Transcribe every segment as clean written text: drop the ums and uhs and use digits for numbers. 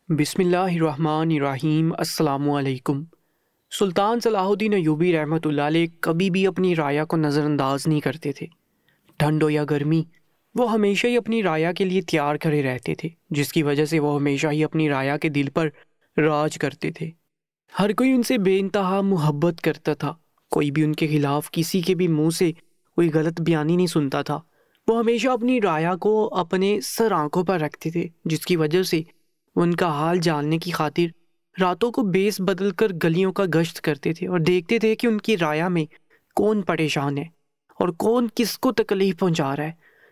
بسم اللہ الرحمن الرحیم۔ السلام علیکم۔ سلطان صلاح الدین ایوبی رحمۃ اللہ علیہ کبھی بھی اپنی رایا کو نظر انداز نہیں کرتے تھے۔ ٹھنڈ ہو یا گرمی، وہ ہمیشہ ہی اپنی رایا کے لیے تیار کھڑے رہتے تھے، جس کی وجہ سے وہ ہمیشہ ہی اپنی رایا کے دل پر راج کرتے تھے۔ ہر کوئی ان سے بے انتہا محبت کرتا تھا، کوئی بھی ان کے خلاف کسی کے بھی منہ سے کوئی غلط بیانی نہیں سنتا تھا۔ وہ ہمیشہ اپنی رایا کو اپنے سر آنکھوں پر رکھتے تھے، جس کی وجہ سے ان کا حال جاننے کی خاطر راتوں کو بیس بدل کر گلیوں کا گشت کرتے تھے اور دیکھتے تھے کہ ان کی رایا میں کون پریشان ہے اور کون کس کو تکلیف پہنچا رہا ہے۔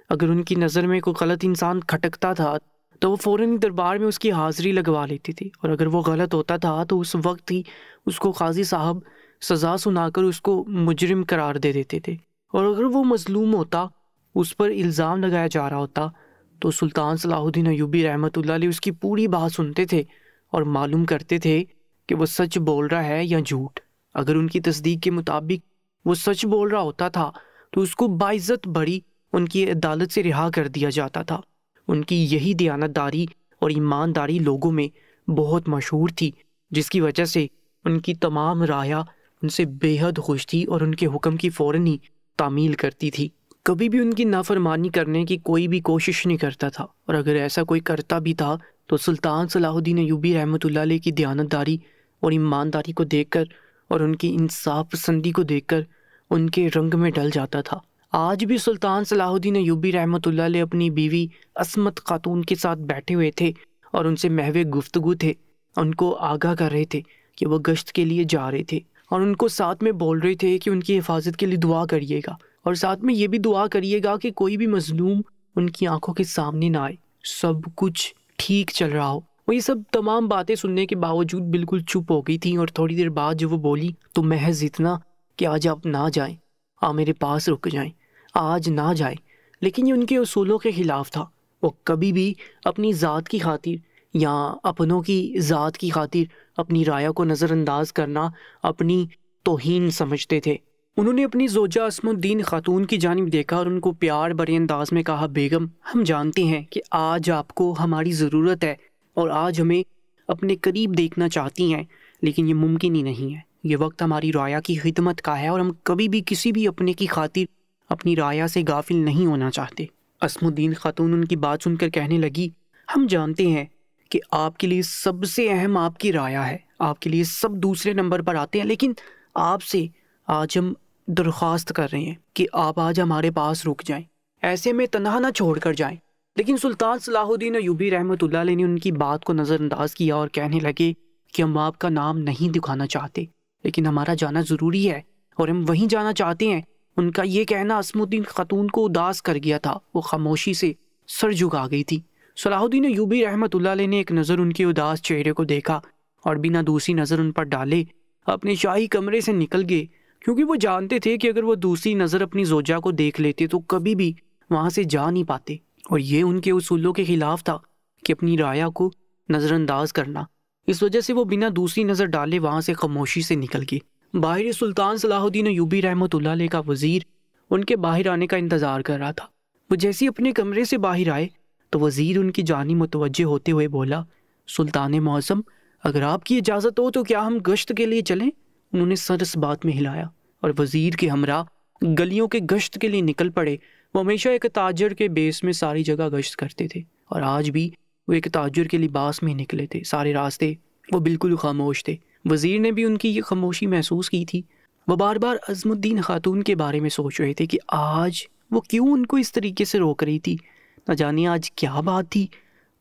اگر ان کی نظر میں کوئی غلط انسان کھٹکتا تھا تو وہ فوراً دربار میں اس کی حاضری لگوا لیتی تھی، اور اگر وہ غلط ہوتا تھا تو اس وقت ہی اس کو قاضی صاحب سزا سنا کر اس کو مجرم قرار دے دیتے تھے، اور اگر وہ مظلوم ہوتا، اس پر الزام لگایا جا رہا ہوتا، تو سلطان صلاح الدین ایوبی رحمۃ اللہ علیہ اس کی پوری بات سنتے تھے اور معلوم کرتے تھے کہ وہ سچ بول رہا ہے یا جھوٹ۔ اگر ان کی تصدیق کے مطابق وہ سچ بول رہا ہوتا تھا تو اس کو باعزت بری ان کی عدالت سے رہا کر دیا جاتا تھا۔ ان کی یہی دیانتداری اور ایمانداری لوگوں میں بہت مشہور تھی، جس کی وجہ سے ان کی تمام رایا ان سے بے حد خوش تھی اور ان کے حکم کی فوراً ہی تعمیل کرتی تھی۔ کبھی بھی ان کی نافرمانی کرنے کی کوئی بھی کوشش نہیں کرتا تھا، اور اگر ایسا کوئی کرتا بھی تھا تو سلطان صلاح الدین ایوبی رحمۃ اللہ علیہ کی دیانتداری اور ایمانداری کو دیکھ کر اور ان کی انصاف پسندی کو دیکھ کر ان کے رنگ میں ڈل جاتا تھا۔ آج بھی سلطان صلاح الدین ایوبی رحمۃ اللہ علیہ اپنی بیوی عصمت خاتون کے ساتھ بیٹھے ہوئے تھے اور ان سے محو گفتگو تھے، ان کو آگاہ کر رہے تھے کہ وہ گشت کے لیے جا رہے تھے، اور ان کو ساتھ میں بول رہے تھے کہ ان کی حفاظت کے لیے دعا کریے گا، اور ساتھ میں یہ بھی دعا کریے گا کہ کوئی بھی مظلوم ان کی آنکھوں کے سامنے نہ آئے، سب کچھ ٹھیک چل رہا ہو۔ وہ یہ سب تمام باتیں سننے کے باوجود بالکل چپ ہو گئی تھیں، اور تھوڑی دیر بعد جو وہ بولی تو محض اتنا کہ آج آپ نہ جائیں، آپ میرے پاس رک جائیں، آج نہ جائیں۔ لیکن یہ ان کے اصولوں کے خلاف تھا۔ وہ کبھی بھی اپنی ذات کی خاطر یا اپنوں کی ذات کی خاطر اپنی رایا کو نظر انداز کرنا اپنی توہین سمجھتے تھے۔ انہوں نے اپنی زوجہ عصمت الدین خاتون کی جانب دیکھا اور ان کو پیار بھرے انداز میں کہا، بیگم، ہم جانتے ہیں کہ آج آپ کو ہماری ضرورت ہے اور آج ہمیں اپنے قریب دیکھنا چاہتی ہیں، لیکن یہ ممکن ہی نہیں ہے۔ یہ وقت ہماری رایا کی خدمت کا ہے اور ہم کبھی بھی کسی بھی اپنے کی خاطر اپنی رایا سے غافل نہیں ہونا چاہتے۔ عصمت الدین خاتون ان کی بات سن کر کہنے لگی، ہم جانتے ہیں کہ آپ کے لیے سب سے اہم آپ کی رایا ہے، آپ کے لیے سب دوسرے نمبر پر آتے ہیں، لیکن آپ سے آج ہم درخواست کر رہے ہیں کہ آپ آج ہمارے پاس رک جائیں، ایسے میں تنہا نہ چھوڑ کر جائیں۔ لیکن سلطان صلاح الدین ایوبی رحمۃ اللہ علیہ نے ان کی بات کو نظر انداز کیا اور کہنے لگے کہ ہم آپ کا نام نہیں دکھانا چاہتے، لیکن ہمارا جانا ضروری ہے اور ہم وہیں جانا چاہتے ہیں۔ ان کا یہ کہنا عصمت الدین خاتون کو اداس کر گیا تھا، وہ خاموشی سے سر جھکا گئی تھی۔ صلاح الدین ایوبی رحمۃ اللہ علیہ نے ایک نظر ان کے اداس چہرے کو دیکھا اور بنا دوسری نظر ان پر ڈالے اپنے شاہی کمرے سے نکل گئے، کیونکہ وہ جانتے تھے کہ اگر وہ دوسری نظر اپنی زوجہ کو دیکھ لیتے تو کبھی بھی وہاں سے جا نہیں پاتے، اور یہ ان کے اصولوں کے خلاف تھا کہ اپنی رایا کو نظر انداز کرنا۔ اس وجہ سے وہ بنا دوسری نظر ڈالے وہاں سے خاموشی سے نکل گئے۔ باہر سلطان صلاح الدین ایوبی رحمۃ اللہ علیہ کا وزیر ان کے باہر آنے کا انتظار کر رہا تھا۔ وہ جیسے اپنے کمرے سے باہر آئے تو وزیر ان کی جانب متوجہ ہوتے ہوئے بولا، سلطان معظم، اگر آپ کی اجازت ہو تو کیا ہم گشت کے لیے چلیں؟ انہوں نے سر اس بات میں ہلایا اور وزیر کے ہمراہ گلیوں کے گشت کے لیے نکل پڑے۔ وہ ہمیشہ ایک تاجر کے بیس میں ساری جگہ گشت کرتے تھے، اور آج بھی وہ ایک تاجر کے لباس میں نکلے تھے۔ سارے راستے وہ بالکل خاموش تھے۔ وزیر نے بھی ان کی یہ خاموشی محسوس کی تھی۔ وہ بار بار عصمت الدین خاتون کے بارے میں سوچ رہے تھے کہ آج وہ کیوں ان کو اس طریقے سے روک رہی تھی، نہ جانے آج کیا بات تھی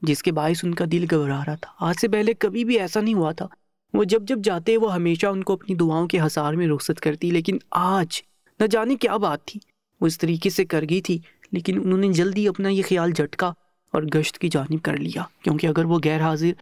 جس کے باعث ان کا دل گھبرا رہا تھا۔ آج سے پہلے کبھی بھی ایسا نہیں ہوا تھا۔ وہ جب جب جاتے وہ ہمیشہ ان کو اپنی دعاؤں کے حصار میں رخصت کرتی، لیکن آج نہ جانے کیا بات تھی، وہ اس طریقے سے کر گئی تھی۔ لیکن انہوں نے جلدی اپنا یہ خیال جھٹکا اور گشت کی جانب کر لیا، کیونکہ اگر وہ غیر حاضر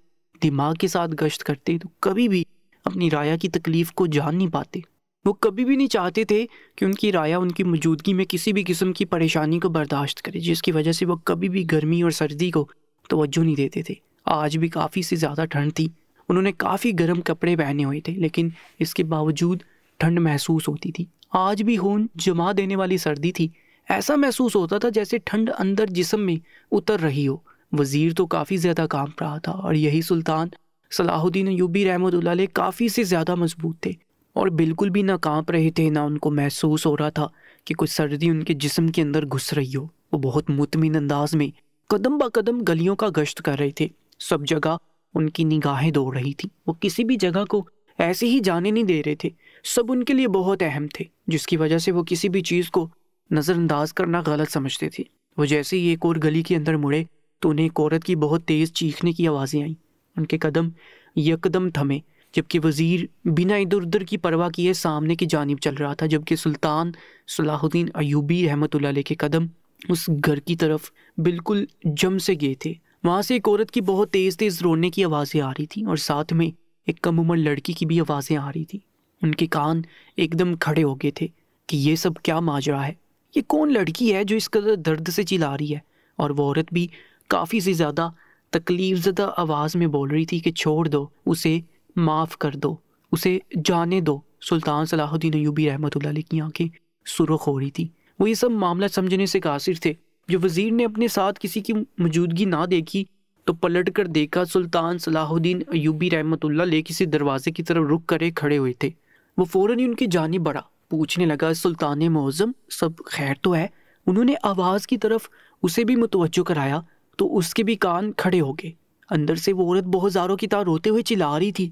دماغ کے ساتھ گشت کرتے تو کبھی بھی اپنی رایا کی تکلیف کو جان نہیں پاتے۔ وہ کبھی بھی نہیں چاہتے تھے کہ ان کی رایا ان کی موجودگی میں کسی بھی قسم کی پریشانی کو برداشت کرے، جس کی وجہ سے وہ کبھی بھی گرمی اور سردی کو توجہ نہیں دیتے تھے۔ آج بھی کافی سے زیادہ ٹھنڈ تھی، انہوں نے کافی گرم کپڑے پہنے ہوئے تھے، لیکن اس کے باوجود ٹھنڈ محسوس ہوتی تھی۔ آج بھی خون جما دینے والی سردی تھی، ایسا محسوس ہوتا تھا جیسے ٹھنڈ اندر جسم میں اتر رہی ہو، وزیر تو کافی زیادہ کانپ رہا تھا، اور یہی سلطان صلاح الدین ایوبی رحمۃ اللہ علیہ کافی سے زیادہ مضبوط تھے اور بالکل بھی نہ کانپ رہے تھے، نہ ان کو محسوس ہو رہا تھا کہ کوئی سردی ان کے جسم کے اندر گھس رہی ہو۔ وہ بہت مطمئن انداز میں قدم با قدم گلیوں کا گشت کر رہے تھے۔ سب جگہ ان کی نگاہیں دوڑ رہی تھیں، وہ کسی بھی جگہ کو ایسے ہی جانے نہیں دے رہے تھے۔ سب ان کے لیے بہت اہم تھے، جس کی وجہ سے وہ کسی بھی چیز کو نظر انداز کرنا غلط سمجھتے تھے۔ وہ جیسے ہی ایک اور گلی کے اندر مڑے تو انہیں ایک عورت کی بہت تیز چیخنے کی آوازیں آئیں۔ ان کے قدم یکدم تھمے، جبکہ وزیر بنا ادھر ادھر کی پرواہ کیے سامنے کی جانب چل رہا تھا، جبکہ سلطان صلاح الدین ایوبی رحمۃ اللہ علیہ کے قدم اس گھر کی طرف بالکل جم سے گئے تھے۔ وہاں سے ایک عورت کی بہت تیز تیز رونے کی آوازیں آ رہی تھیں، اور ساتھ میں ایک کم عمر لڑکی کی بھی آوازیں آ رہی تھیں۔ ان کے کان ایک دم کھڑے ہو گئے تھے کہ یہ سب کیا ماجرا ہے، یہ کون لڑکی ہے جو اس قدر درد سے چلا رہی ہے؟ اور وہ عورت بھی کافی سے زیادہ تکلیف زدہ آواز میں بول رہی تھی کہ چھوڑ دو اسے، معاف کر دو اسے، جانے دو۔ سلطان صلاح الدین ایوبی رحمۃ اللہ علیہ کی آنکھیں سرخ ہو رہی تھی۔ وہ یہ سب معاملہ سمجھنے سے قاصر تھے۔ جو وزیر نے اپنے ساتھ کسی کی موجودگی نہ دیکھی تو پلٹ کر دیکھا سلطان صلاح الدین ایوبی رحمۃ اللہ علیہ کسی دروازے کی طرف رک کرے کھڑے ہوئے تھے۔ وہ فوراً ہی ان کی جانب بڑھا، پوچھنے لگا سلطان معظم سب خیر تو ہے؟ انہوں نے آواز کی طرف اسے بھی متوجہ کرایا تو اس کے بھی کان کھڑے ہو گئے۔ اندر سے وہ عورت بہت زاروں کی طرح روتے ہوئے چلا رہی تھی،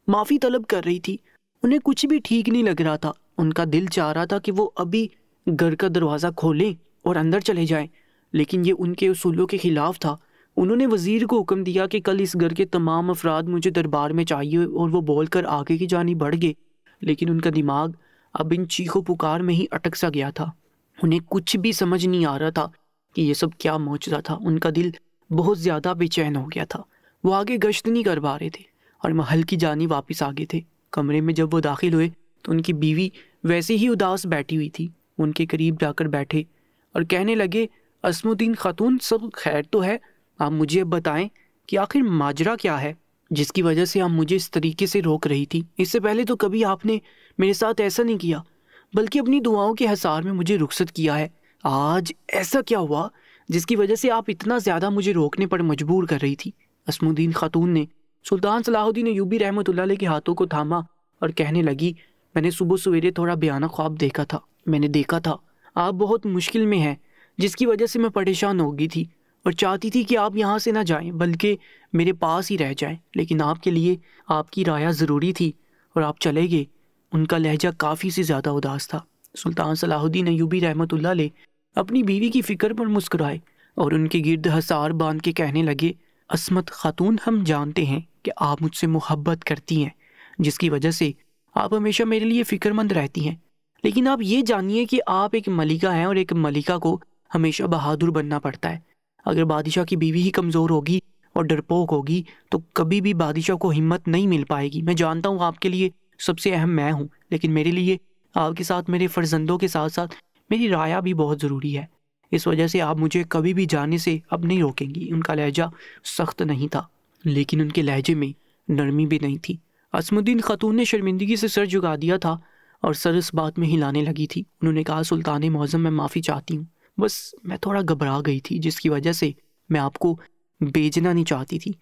معافی طلب کر رہی تھی۔ انہیں کچھ بھی ٹھیک نہیں لگ رہا تھا۔ ان کا دل چاہ رہا تھا کہ وہ ابھی گھر کا دروازہ کھولیں اور اندر چلے جائیں، لیکن یہ ان کے اصولوں کے خلاف تھا۔ انہوں نے وزیر کو حکم دیا کہ کل اس گھر کے تمام افراد مجھے دربار میں چاہیے، اور وہ بول کر آگے کی جانب بڑھ گئے، لیکن ان کا دماغ اب ان چیخو پکار میں ہی اٹک سا گیا تھا۔ انہیں کچھ بھی سمجھ نہیں آ رہا تھا کہ یہ سب کیا معجزہ تھا۔ ان کا دل بہت زیادہ بے چین ہو گیا تھا۔ وہ آگے گشت نہیں کر پا رہے تھے اور محل کی جانب واپس آ گئے تھے۔ کمرے میں جب وہ داخل ہوئے تو ان کی بیوی ویسے ہی اداس بیٹھی ہوئی تھی۔ ان کے قریب جا کر بیٹھے اور کہنے لگے اسم الدین خاتون سب خیر تو ہے؟ آپ مجھے اب بتائیں کہ آخر ماجرا کیا ہے جس کی وجہ سے آپ مجھے اس طریقے سے روک رہی تھی؟ اس سے پہلے تو کبھی آپ نے میرے ساتھ ایسا نہیں کیا، بلکہ اپنی دعاؤں کے حصار میں مجھے رخصت کیا ہے۔ آج ایسا کیا ہوا جس کی وجہ سے آپ اتنا زیادہ مجھے روکنے پر مجبور کر رہی تھی؟ اسم الدین خاتون نے سلطان صلاح الدین ایوبی رحمۃ اللہ علیہ کے ہاتھوں کو تھاما اور کہنے لگی میں نے صبح سویرے تھوڑا بیانہ خواب دیکھا تھا۔ میں نے دیکھا تھا آپ بہت مشکل میں ہیں، جس کی وجہ سے میں پریشان ہو گئی تھی اور چاہتی تھی کہ آپ یہاں سے نہ جائیں بلکہ میرے پاس ہی رہ جائیں، لیکن آپ کے لیے آپ کی رعایا ضروری تھی اور آپ چلے گئے۔ ان کا لہجہ کافی سے زیادہ اداس تھا۔ سلطان صلاح الدین ایوبی رحمۃ اللہ علیہ اپنی بیوی کی فکر پر مسکرائے اور ان کے گرد حصار باندھ کے کہنے لگے عصمت خاتون، ہم جانتے ہیں کہ آپ مجھ سے محبت کرتی ہیں، جس کی وجہ سے آپ ہمیشہ میرے لیے فکر مند رہتی ہیں، لیکن آپ یہ جانیے کہ آپ ایک ملکہ ہیں اور ایک ملکہ کو ہمیشہ بہادر بننا پڑتا ہے۔ اگر بادشاہ کی بیوی ہی کمزور ہوگی اور ڈرپوک ہوگی تو کبھی بھی بادشاہ کو ہمت نہیں مل پائے گی۔ میں جانتا ہوں آپ کے لیے سب سے اہم میں ہوں، لیکن میرے لیے آپ کے ساتھ میرے فرزندوں کے ساتھ ساتھ میری رعایا بھی بہت ضروری ہے۔ اس وجہ سے آپ مجھے کبھی بھی جانے سے اب نہیں روکیں گی۔ ان کا لہجہ سخت نہیں تھا، لیکن ان کے لہجے میں نرمی بھی نہیں تھی۔ عصم الدین خاتون نے شرمندگی سے سر جھکا دیا تھا اور سر اس بات میں ہلانے لگی تھی۔ انہوں نے کہا سلطان معظم میں معافی چاہتی ہوں، بس میں تھوڑا گھبرا گئی تھی جس کی وجہ سے میں آپ کو بیچنا نہیں چاہتی تھی۔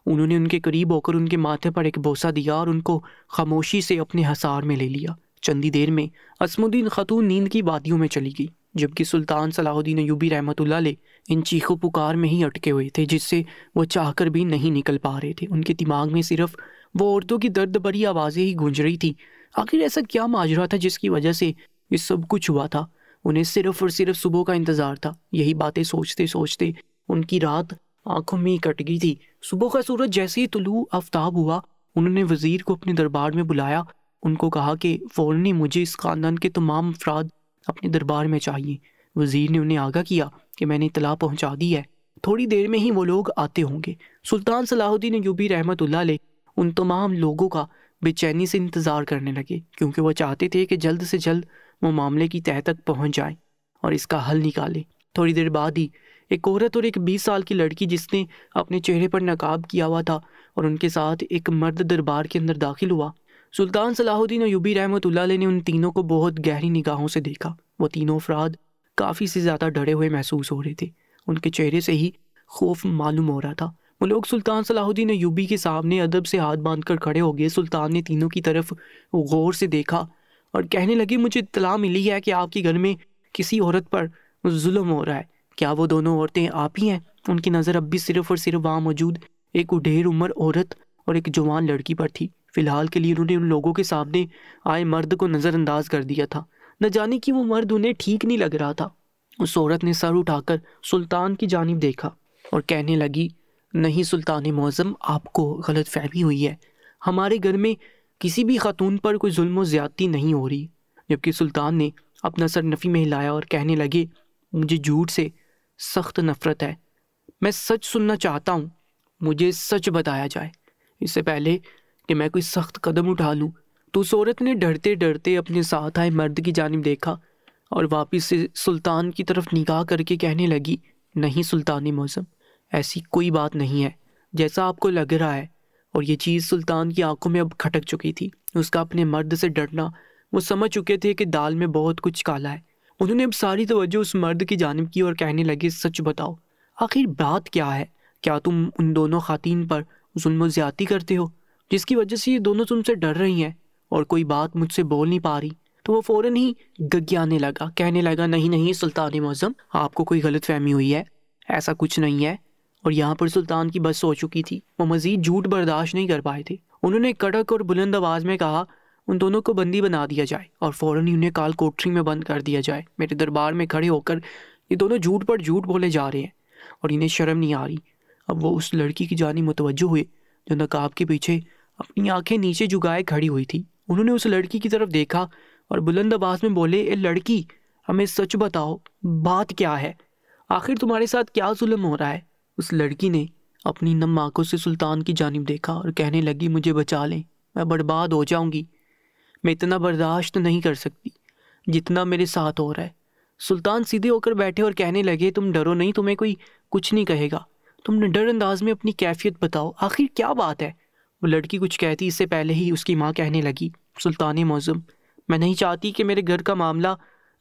انہوں نے ان کے قریب ہو کر ان کے ماتھے پر ایک بوسہ دیا اور ان کو خاموشی سے اپنے حصار میں لے لیا۔ چندی دیر میں عصم الدین خاتون نیند کی وادیوں میں چلی گئی، جبکہ سلطان صلاح الدین ایوبی رحمۃ اللہ علیہ ان چیخو پکار میں ہی اٹکے ہوئے تھے جس سے وہ چاہ کر بھی نہیں نکل پا رہے تھے۔ ان کے دماغ میں صرف وہ عورتوں کی درد بھری آوازیں ہی گونج رہی تھی۔ آخر ایسا کیا ماجرا تھا جس کی وجہ سے یہ سب کچھ ہوا تھا؟ انہیں صرف اور صرف صبح کا انتظار تھا۔ یہی باتیں سوچتے سوچتے ان کی رات آنکھوں میں ہی کٹ گئی تھی۔ صبح کا سورج جیسے ہی طلوع آفتاب ہوا، انہوں نے وزیر کو اپنے دربار میں بلایا۔ ان کو کہا کہ فوراً مجھے اس خاندان کے تمام افراد اپنے دربار میں چاہیے۔ وزیر نے انہیں آگاہ کیا کہ میں نے اطلاع پہنچا دی ہے، تھوڑی دیر میں ہی وہ لوگ آتے ہوں گے۔ سلطان صلاح الدین ایوبی رحمۃ اللہ علیہ ان تمام لوگوں کا بے چینی سے انتظار کرنے لگے، کیونکہ وہ چاہتے تھے کہ جلد سے جلد وہ معاملے کی تہہ تک پہنچ جائیں اور اس کا حل نکالیں۔ تھوڑی دیر بعد ہی ایک عورت اور ایک 20 سال کی لڑکی جس نے اپنے چہرے پر نقاب کیا ہوا تھا اور ان کے ساتھ ایک مرد دربار کے اندر داخل ہوا۔ سلطان صلاح الدین ایوبی رحمۃ اللہ علیہ نے ان تینوں کو بہت گہری نگاہوں سے دیکھا۔ وہ تینوں افراد کافی سے زیادہ ڈرے ہوئے محسوس ہو رہے تھے۔ ان کے چہرے سے ہی خوف معلوم ہو رہا تھا۔ وہ لوگ سلطان صلاح الدین ایوبی کے سامنے ادب سے ہاتھ باندھ کر کھڑے ہو گئے۔ سلطان نے تینوں کی طرف غور سے دیکھا اور کہنے لگے، مجھے اطلاع ملی ہے کہ آپ کے گھر میں کسی عورت پر ظلم ہو رہا ہے۔ کیا وہ دونوں عورتیں آپ ہی ہیں؟ ان کی نظر اب بھی صرف اور صرف وہاں موجود ایک ڈھیر عمر عورت اور ایک جوان لڑکی پر تھی۔ فی الحال کے لیے انہوں نے ان لوگوں کے سامنے آئے مرد کو نظر انداز کر دیا تھا۔ نہ جانے کہ وہ مرد انہیں ٹھیک نہیں لگ رہا تھا۔ اس عورت نے سر اٹھا کر سلطان کی جانب دیکھا اور کہنے لگی، نہیں سلطان معظم، آپ کو غلط فہمی ہوئی ہے، ہمارے گھر میں کسی بھی خاتون پر کوئی ظلم و زیادتی نہیں ہو رہی۔ جبکہ سلطان نے اپنا سر نفی میں ہلایا اور کہنے لگے، مجھے جھوٹ سے سخت نفرت ہے، میں سچ سننا چاہتا ہوں، مجھے سچ بتایا جائے اس سے پہلے کہ میں کوئی سخت قدم اٹھا لوں۔ تو اس عورت نے ڈرتے ڈرتے اپنے ساتھ آئے مرد کی جانب دیکھا اور واپس سے سلطان کی طرف نگاہ کر کے کہنے لگی، نہیں سلطان معظم، ایسی کوئی بات نہیں ہے جیسا آپ کو لگ رہا ہے۔ اور یہ چیز سلطان کی آنکھوں میں اب کھٹک چکی تھی، اس کا اپنے مرد سے ڈرنا۔ وہ سمجھ چکے تھے کہ دال میں بہت کچھ کالا ہے۔ انہوں نے اب ساری توجہ اس مرد کی جانب کی اور کہنے لگے، سچ بتاؤ، آخر بات کیا ہے؟ کیا تم ان دونوں خواتین پر ظلم و زیادتی کرتے ہو جس کی وجہ سے یہ دونوں تم سے ڈر رہی ہیں اور کوئی بات مجھ سے بول نہیں پا رہی؟ تو وہ فوراً ہی گگیانے لگا، کہنے لگا، نہیں نہیں سلطان معظم، آپ کو کوئی غلط فہمی ہوئی ہے، ایسا کچھ نہیں ہے۔ اور یہاں پر سلطان کی بس ہو چکی تھی، وہ مزید جھوٹ برداشت نہیں کر پائے تھے۔ انہوں نے کڑک اور بلند آواز میں کہا، ان دونوں کو بندی بنا دیا جائے اور فوراً ہی انہیں کال کوٹری میں بند کر دیا جائے۔ میرے دربار میں کھڑے ہو کر یہ دونوں جھوٹ پر جھوٹ بولے جا رہے ہیں اور انہیں شرم نہیں آ رہی۔ اب وہ اس لڑکی کی جانب متوجہ ہوئے جو نقاب کے پیچھے اپنی آنکھیں نیچے جھکائے کھڑی ہوئی تھی۔ انہوں نے اس لڑکی کی طرف دیکھا اور بلند آواز میں بولے، اے لڑکی، ہمیں سچ بتاؤ، بات کیا ہے؟ آخر تمہارے ساتھ کیا ظلم ہو رہا ہے؟ اس لڑکی نے اپنی نم آنکھوں سے سلطان کی جانب دیکھا اور کہنے لگی، مجھے بچا لیں، میں برباد ہو جاؤں گی، میں اتنا برداشت نہیں کر سکتی جتنا میرے ساتھ ہو رہا ہے۔ سلطان سیدھے ہو کر بیٹھے اور کہنے لگے، تم ڈرو نہیں، تمہیں کوئی کچھ نہیں کہے گا، تم نڈر انداز میں اپنی کیفیت بتاؤ، آخر کیا بات ہے؟ وہ لڑکی کچھ کہتی اس سے پہلے ہی اس کی ماں کہنے لگی، سلطان معظم، میں نہیں چاہتی کہ میرے گھر کا معاملہ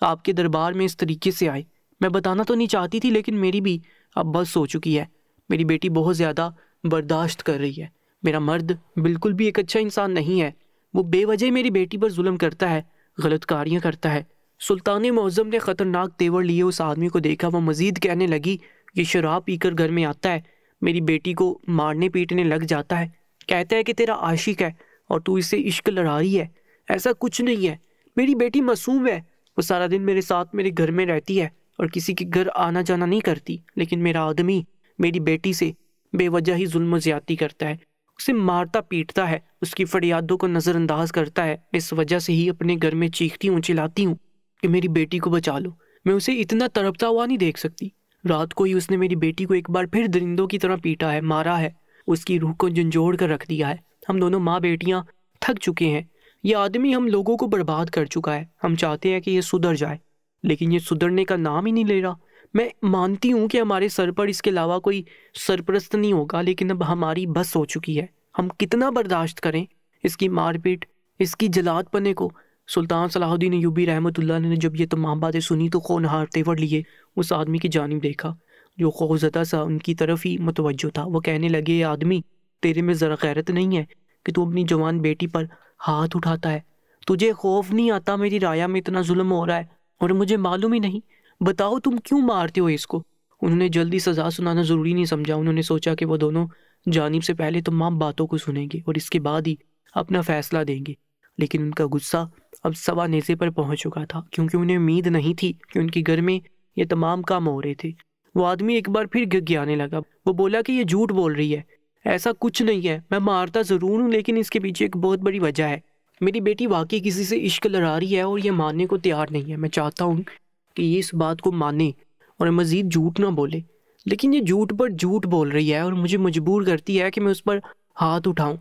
آپ کے دربار میں اس طریقے سے آئے۔ میں بتانا تو نہیں چاہتی تھی، لیکن میری بھی اب بس ہو چکی ہے۔ میری بیٹی بہت زیادہ برداشت کر رہی ہے۔ میرا مرد بالکل بھی ایک اچھا انسان نہیں ہے، وہ بے وجہ میری بیٹی پر ظلم کرتا ہے، غلط کاریاں کرتا ہے۔ سلطان معظم نے خطرناک تیور لیے اس آدمی کو دیکھا۔ وہ مزید کہنے لگی، یہ شراب پی کر گھر میں آتا ہے، میری بیٹی کو مارنے پیٹنے لگ جاتا ہے، کہتا ہے کہ تیرا عاشق ہے اور تو اسے عشق لڑا رہی ہے۔ ایسا کچھ نہیں ہے، میری بیٹی معصوم ہے، وہ سارا دن میرے ساتھ میرے گھر میں رہتی ہے اور کسی کے گھر آنا جانا نہیں کرتی، لیکن میرا آدمی میری بیٹی سے بے وجہ ہی ظلم و زیادتی کرتا ہے، اسے مارتا پیٹتا ہے، اس کی فریادوں کو نظر انداز کرتا ہے۔ اس وجہ سے ہی اپنے گھر میں چیختی ہوں، چلاتی ہوں کہ میری بیٹی کو بچا لو، میں اسے اتنا تڑپتا ہوا نہیں دیکھ سکتی۔ رات کو ہی اس نے میری بیٹی کو ایک بار پھر درندوں کی طرح پیٹا ہے، مارا ہے، اس کی روح کو جھنجھوڑ کر رکھ دیا ہے۔ ہم دونوں ماں بیٹیاں تھک چکے ہیں، یہ آدمی ہم لوگوں کو برباد کر چکا ہے۔ ہم چاہتے ہیں کہ یہ سدھر جائے، لیکن یہ سدھرنے کا نام ہی نہیں لے رہا۔ میں مانتی ہوں کہ ہمارے سر پر اس کے علاوہ کوئی سرپرست نہیں ہوگا، لیکن اب ہماری بس ہو چکی ہے، ہم کتنا برداشت کریں اس کی مار پیٹ، اس کی جلاد پنے کو۔ سلطان صلاح الدین ایوبی رحمۃ اللہ علیہ نے جب یہ تمام باتیں سنی تو ہونہار تیور لیے اس آدمی کی جانب دیکھا جو خوفزدہ سا ان کی طرف ہی متوجہ تھا۔ وہ کہنے لگے، اے آدمی، تیرے میں ذرا غیرت نہیں ہے کہ تو اپنی جوان بیٹی پر ہاتھ اٹھاتا ہے؟ تجھے خوف نہیں آتا میری رایا میں اتنا ظلم ہو رہا ہے اور مجھے معلوم ہی نہیں؟ بتاؤ تم کیوں مارتے ہو اس کو؟ انہوں نے جلدی سزا سنانا ضروری نہیں سمجھا۔ انہوں نے سوچا کہ وہ دونوں جانب سے پہلے تمام باتوں کو سنیں گے اور اس کے بعد ہی اپنا فیصلہ دیں گے، لیکن ان کا غصہ اب سوا نیزے پر پہنچ چکا تھا، کیونکہ انہیں امید نہیں تھی کہ ان کے گھر میں یہ تمام کام ہو رہے تھے۔ وہ آدمی ایک بار پھر گھگیانے لگا۔ وہ بولا کہ یہ جھوٹ بول رہی ہے، ایسا کچھ نہیں ہے، میں مارتا ضرور ہوں لیکن اس کے پیچھے ایک بہت بڑی وجہ ہے۔ میری بیٹی واقعی کسی سے عشق لڑا رہی ہے اور یہ ماننے کو تیار نہیں ہے۔ میں چاہتا ہوں کہ یہ اس بات کو مانے اور مزید جھوٹ نہ بولے، لیکن یہ جھوٹ پر جھوٹ بول رہی ہے اور مجھے مجبور کرتی ہے کہ میں اس پر ہاتھ اٹھاؤں۔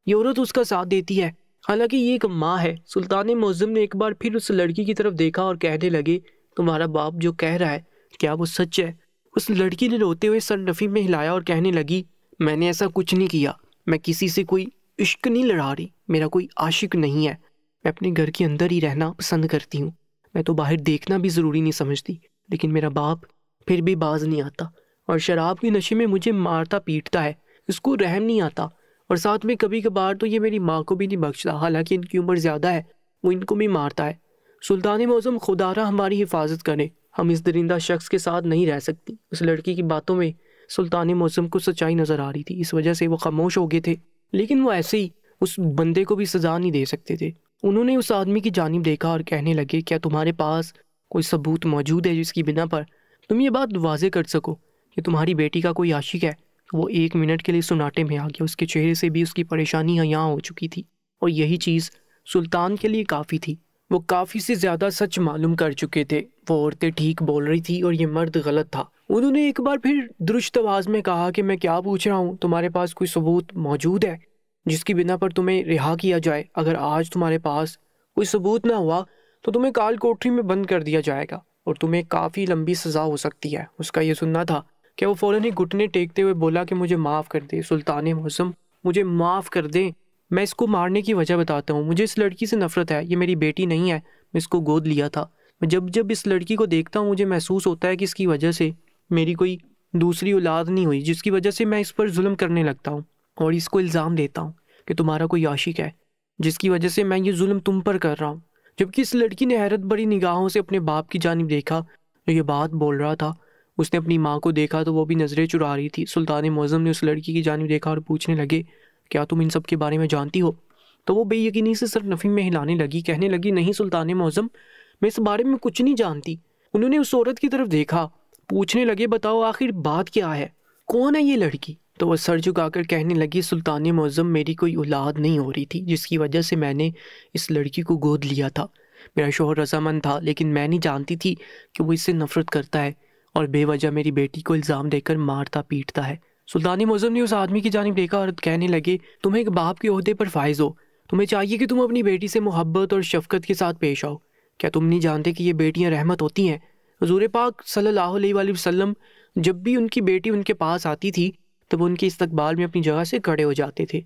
یہ عورت اس کا ساتھ دیتی ہے، حالانکہ یہ ایک ماں ہے۔ سلطان معظم نے ایک بار پھر اس لڑکی کی طرف دیکھا اور کہنے لگے، تمہارا باپ جو کہہ رہا ہے کیا وہ سچ ہے؟ اس لڑکی نے روتے ہوئے سر نفی میں ہلایا اور کہنے لگی، میں نے ایسا کچھ نہیں کیا، میں کسی سے کوئی عشق نہیں لڑا رہی، میرا کوئی عاشق نہیں ہے، میں اپنے گھر کے اندر ہی رہنا پسند کرتی ہوں، میں تو باہر دیکھنا بھی ضروری نہیں سمجھتی، لیکن میرا باپ پھر بھی باز نہیں آتا اور شراب کے نشے میں مجھے مارتا پیٹتا ہے، اس کو رحم نہیں آتا، اور ساتھ میں کبھی کبھار تو یہ میری ماں کو بھی نہیں بخشتا، حالانکہ ان کی عمر زیادہ ہے، وہ ان کو بھی مارتا ہے۔ سلطان معظم خدا را ہماری حفاظت کرے، ہم اس درندہ شخص کے ساتھ نہیں رہ سکتی۔ اس لڑکی کی باتوں میں سلطان معظم کو سچائی نظر آ رہی تھی، اس وجہ سے وہ خاموش ہو گئے تھے، لیکن وہ ایسے ہی اس بندے کو بھی سزا نہیں دے سکتے تھے۔ انہوں نے اس آدمی کی جانب دیکھا اور کہنے لگے، کیا تمہارے پاس کوئی ثبوت موجود ہے جس کی بنا پر تم یہ بات واضح کر سکو کہ تمہاری بیٹی کا کوئی عاشق ہے؟ وہ 1 منٹ کے لیے سناٹے میں آ گیا، اس کے چہرے سے بھی اس کی پریشانی عیاں ہو چکی تھی، اور یہی چیز سلطان کے لیے کافی تھی۔ وہ کافی سے زیادہ سچ معلوم کر چکے تھے، وہ عورتیں ٹھیک بول رہی تھی اور یہ مرد غلط تھا۔ انہوں نے ایک بار پھر درست آواز میں کہا کہ میں کیا پوچھ رہا ہوں، تمہارے پاس کوئی ثبوت موجود ہے جس کی بنا پر تمہیں رہا کیا جائے؟ اگر آج تمہارے پاس کوئی ثبوت نہ ہوا تو تمہیں کال کوٹری میں بند کر دیا جائے گا اور تمہیں کافی لمبی سزا ہو سکتی ہے۔ اس کا یہ سننا تھا کہ وہ فوراً ہی گھٹنے ٹیکتے ہوئے بولا کہ مجھے معاف کر دے سلطان معظم، مجھے معاف کر دیں، میں اس کو مارنے کی وجہ بتاتا ہوں۔ مجھے اس لڑکی سے نفرت ہے، یہ میری بیٹی نہیں ہے، میں اس کو گود لیا تھا۔ میں جب اس لڑکی کو دیکھتا ہوں مجھے محسوس ہوتا ہے کہ اس کی وجہ سے میری کوئی دوسری اولاد نہیں ہوئی، جس کی وجہ سے میں اس پر ظلم کرنے لگتا ہوں اور اس کو الزام دیتا ہوں کہ تمہارا کوئی عاشق ہے، جس کی وجہ سے میں یہ ظلم تم پر کر رہا ہوں۔ جبکہ اس لڑکی نے حیرت بڑی نگاہوں سے اپنے باپ کی جانب دیکھا جو یہ بات بول رہا تھا۔ اس نے اپنی ماں کو دیکھا تو وہ بھی نظریں چرا رہی تھی۔ سلطان معظم نے اس لڑکی کی جانب دیکھا اور پوچھنے لگے، کیا تم ان سب کے بارے میں جانتی ہو؟ تو وہ بے یقینی سے سر نفی میں ہلانے لگی، کہنے لگی، نہیں سلطان معظم، میں اس بارے میں کچھ نہیں جانتی۔ انہوں نے اس عورت کی طرف دیکھا، پوچھنے لگے، بتاؤ آخر بات کیا ہے، کون ہے یہ لڑکی؟ تو وہ سر جھکا کر کہنے لگی، سلطان معظم، میری کوئی اولاد نہیں ہو رہی تھی، جس کی وجہ سے میں نے اس لڑکی کو گود لیا تھا۔ میرا شوہر رضامند تھا، لیکن میں نہیں جانتی تھی کہ وہ اس سے نفرت کرتا ہے اور بے وجہ میری بیٹی کو الزام دے کر مارتا پیٹتا ہے۔ سلطان معظم نے اس آدمی کی جانب دیکھا اور کہنے لگے، تم ایک باپ کے عہدے پر فائز ہو، تمہیں چاہیے کہ تم اپنی بیٹی سے محبت اور شفقت کے ساتھ پیش آؤ۔ کیا تم نہیں جانتے کہ یہ بیٹیاں رحمت ہوتی ہیں؟ حضور پاک صلی اللہ علیہ وآلہ وسلم جب بھی ان کی بیٹی ان کے پاس آتی تھی تو وہ ان کے استقبال میں اپنی جگہ سے کھڑے ہو جاتے تھے۔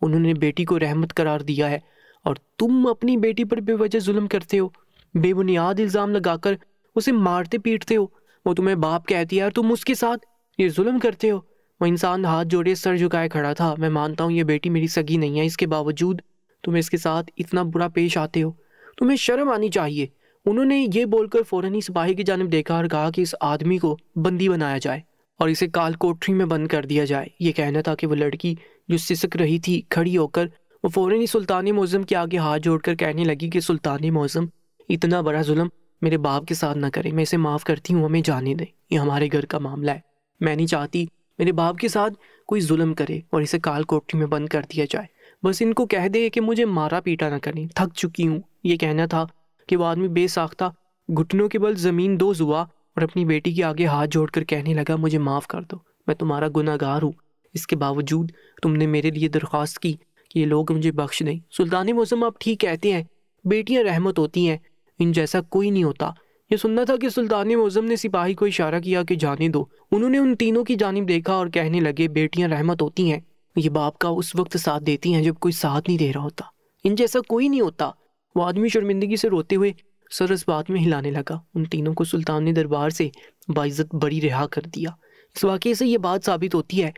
انہوں نے بیٹی کو رحمت قرار دیا ہے، اور تم اپنی بیٹی پر بے وجہ ظلم کرتے ہو، بے بنیاد الزام لگا کر اسے مارتے پیٹتے ہو۔ وہ تمہیں باپ کہتی ہے اور تم اس کے ساتھ یہ ظلم کرتے ہو۔ وہ انسان ہاتھ جوڑے سر جھکائے کھڑا تھا۔ میں مانتا ہوں یہ بیٹی میری سگی نہیں ہے، اس کے باوجود تم اس کے ساتھ اتنا برا پیش آتے ہو، تمہیں شرم آنی چاہیے۔ انہوں نے یہ بول کر فوراً ہی سپاہی کی جانب دیکھا اور کہا کہ اس آدمی کو بندی بنایا جائے اور اسے کال کوٹری میں بند کر دیا جائے۔ یہ کہنا تھا کہ وہ لڑکی جو سسک رہی تھی کھڑی ہو کر وہ فوراً ہی سلطان معظم کے آگے ہاتھ جوڑ کر کہنے لگی کہ سلطان معظم، اتنا بڑا ظلم میرے باپ کے ساتھ نہ کرے، میں اسے معاف کرتی ہوں، ہمیں جانے دیں، یہ ہمارے گھر کا معاملہ ہے، میں نہیں چاہتی میرے باپ کے ساتھ کوئی ظلم کرے اور اسے کال کوٹری میں بند کر دیا جائے۔ بس ان کو کہہ دے کہ مجھے مارا پیٹا نہ کریں، تھک چکی ہوں۔ یہ کہنا تھا کہ وہ آدمی بے ساختہ گھٹنوں کے بل زمین دوز ہوا اور اپنی بیٹی کے آگے ہاتھ جوڑ کر کہنے لگا، مجھے معاف کر دو، میں تمہارا گناہ گار ہوں، اس کے باوجود تم نے میرے لیے درخواست کی کہ یہ لوگ مجھے بخش دیں۔ سلطان معظم آپ ٹھیک کہتے ہیں، بیٹیاں رحمت ہوتی ہیں، ان جیسا کوئی نہیں ہوتا۔ یہ سننا تھا کہ سلطان معظم نے سپاہی کو اشارہ کیا کہ جانے دو۔ انہوں نے ان تینوں کی جانب دیکھا اور کہنے لگے، بیٹیاں رحمت ہوتی ہیں، یہ باپ کا اس وقت ساتھ دیتی ہیں جب کوئی ساتھ نہیں دے رہا ہوتا، ان جیسا کوئی نہیں ہوتا۔ وہ آدمی شرمندگی سے روتے ہوئے سر اس بات میں ہلانے لگا۔ ان تینوں کو سلطان نے دربار سے باعزت بری رہا کر دیا۔ اس واقعے سے یہ بات ثابت ہوتی ہے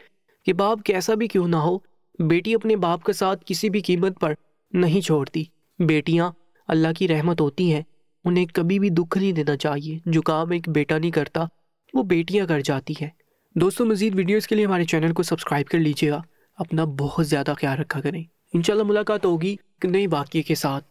کہ باپ کیسا بھی کیوں نہ ہو، بیٹی اپنے باپ کا ساتھ کسی بھی قیمت پر نہیں چھوڑتی۔ بیٹیاں اللہ کی رحمت ہوتی ہیں، انہیں کبھی بھی دکھ نہیں دینا چاہیے۔ جو کام ایک بیٹا نہیں کرتا وہ بیٹیاں کر جاتی ہیں۔ دوستوں، مزید ویڈیوز کے لیے ہمارے چینل کو سبسکرائب کر لیجیے گا۔ اپنا بہت زیادہ خیال رکھا کریں۔ انشاءاللہ ملاقات ہوگی ایک نئے واقعے کے ساتھ۔